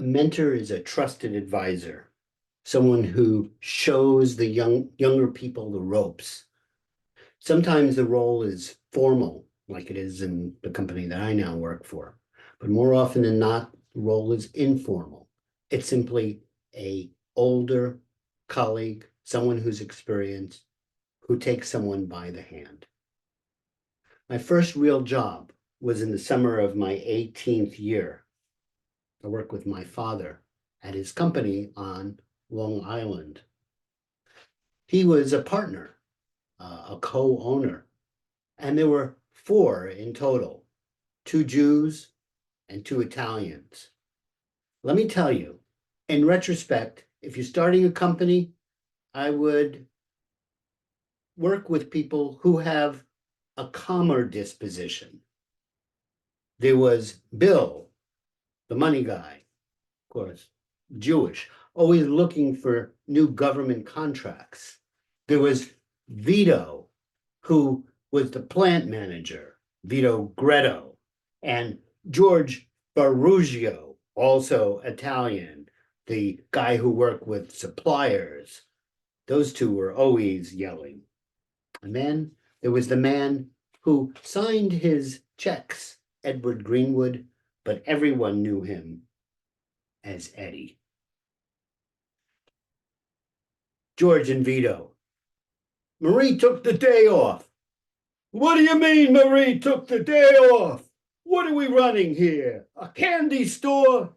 A mentor is a trusted advisor, someone who shows the younger people the ropes. Sometimes the role is formal, like it is in the company that I now work for. But more often than not, the role is informal. It's simply a older colleague, someone who's experienced, who takes someone by the hand. My first real job was in the summer of my 18th year. I worked with my father at his company on Long Island. He was a partner, a co-owner, and there were four in total, two Jews and two Italians. Let me tell you, in retrospect, if you're starting a company, I would work with people who have a calmer disposition. There was Bill, the money guy, of course, Jewish, always looking for new government contracts. There was Vito, who was the plant manager, Vito Gretto, and George Barugio, also Italian, the guy who worked with suppliers. Those two were always yelling. And then there was the man who signed his checks, Edward Greenwood, but everyone knew him as Eddie. George and Vito. Marie took the day off. What do you mean Marie took the day off? What are we running here? A candy store?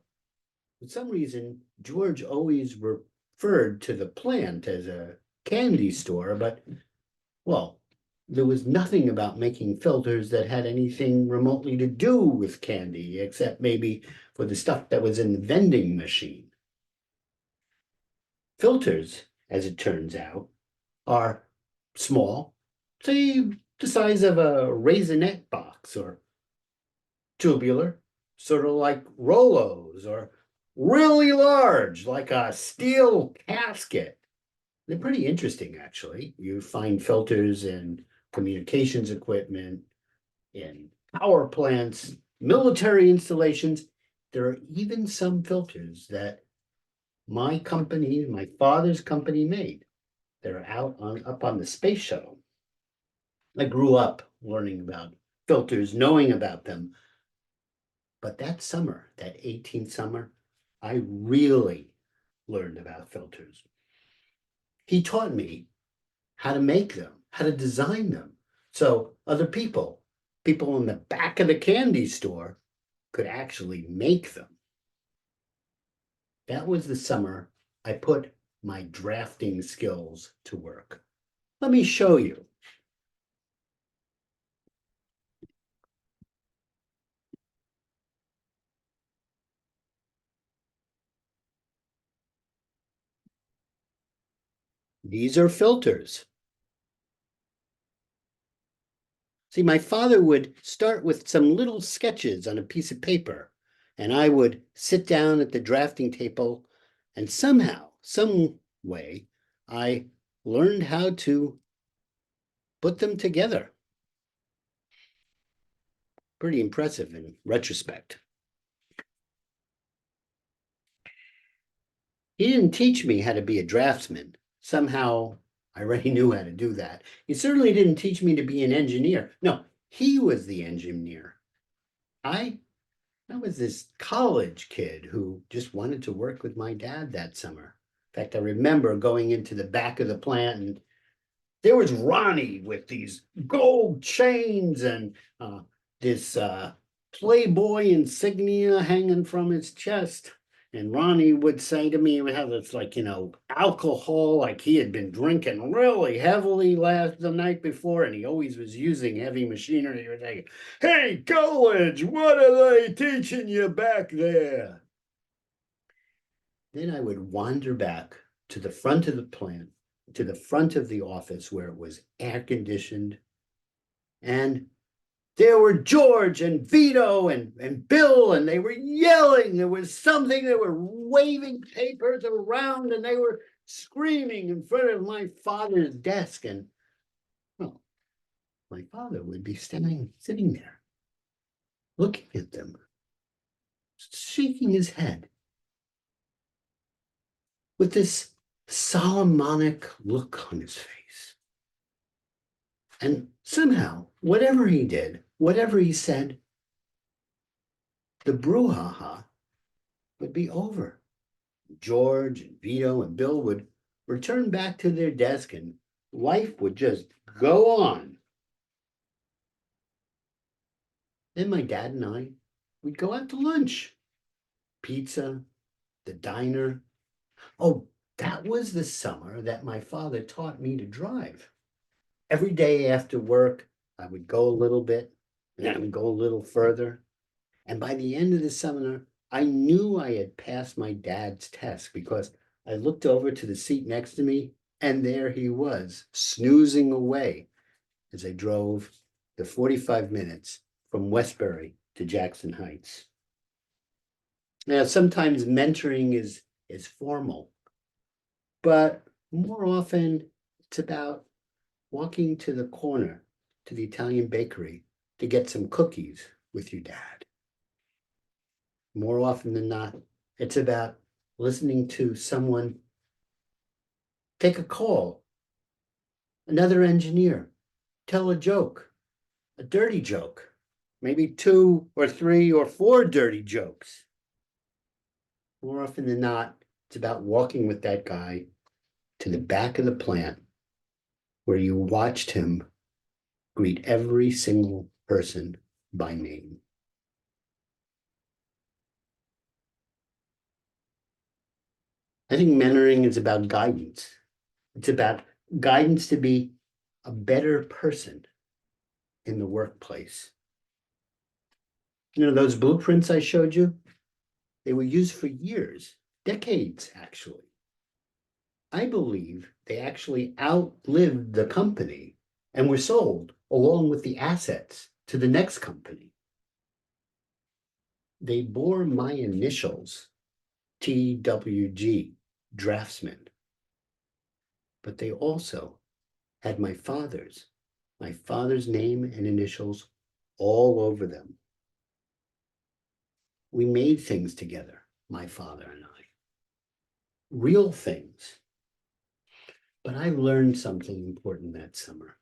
For some reason, George always referred to the plant as a candy store, but, well, there was nothing about making filters that had anything remotely to do with candy, except maybe for the stuff that was in the vending machine. Filters, as it turns out, are small, say the size of a raisinette box, or tubular, sort of like Rolos, or really large, like a steel casket. They're pretty interesting, actually. You find filters in communications equipment, in power plants, military installations. There are even some filters that my company, my father's company made. They're up on the space shuttle. I grew up learning about filters, knowing about them. But that summer, that 18th summer, I really learned about filters. He taught me how to make them, how to design them. So other people in the back of the candy store, could actually make them. That was the summer I put my drafting skills to work. Let me show you. These are filters. See, my father would start with some little sketches on a piece of paper, and I would sit down at the drafting table, and somehow, some way, I learned how to put them together. Pretty impressive in retrospect. He didn't teach me how to be a draftsman. Somehow I already knew how to do that. He certainly didn't teach me to be an engineer. No, he was the engineer. I I was this college kid who just wanted to work with my dad that summer. In fact, I remember going into the back of the plant, and there was Ronnie with these gold chains and this Playboy insignia hanging from his chest. And Ronnie would say to me, we have this like, alcohol, like he had been drinking really heavily the night before, and he always was using heavy machinery. He would say, "Hey, college, what are they teaching you back there?" Then I would wander back to the front of the plant, to the front of the office where it was air conditioned. And there were George and Vito and Bill, and they were yelling. There was something, they were waving papers around, and they were screaming in front of my father's desk. And, well, my father would be sitting there, looking at them, shaking his head. with this Solomonic look on his face. And somehow, whatever he did, whatever he said, the brouhaha would be over. George and Vito and Bill would return back to their desk and life would just go on. Then my dad and I would go out to lunch, pizza, the diner. Oh, that was the summer that my father taught me to drive. Every day after work, I would go a little bit, and I would go a little further. And by the end of the summer, I knew I had passed my dad's test because I looked over to the seat next to me, and there he was, snoozing away as I drove the 45 minutes from Westbury to Jackson Heights. Now, sometimes mentoring is formal, but more often it's about walking to the corner to the Italian bakery to get some cookies with your dad. More often than not, it's about listening to someone take a call, another engineer, tell a joke, a dirty joke, maybe 2 or 3 or 4 dirty jokes. More often than not, it's about walking with that guy to the back of the plant where you watched him greet every single person by name. I think mentoring is about guidance. It's about guidance to be a better person in the workplace. You know, those blueprints I showed you, they were used for years, decades, actually. I believe they actually outlived the company and were sold along with the assets to the next company. They bore my initials, TWG, draftsman, but they also had my father's name and initials all over them. We made things together, my father and I, real things. But I learned something important that summer.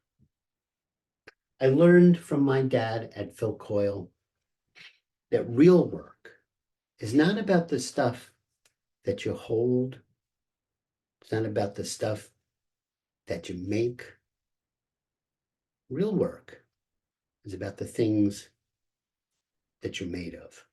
I learned from my dad at Phil Coyle that real work is not about the stuff that you hold. It's not about the stuff that you make. Real work is about the things that you're made of.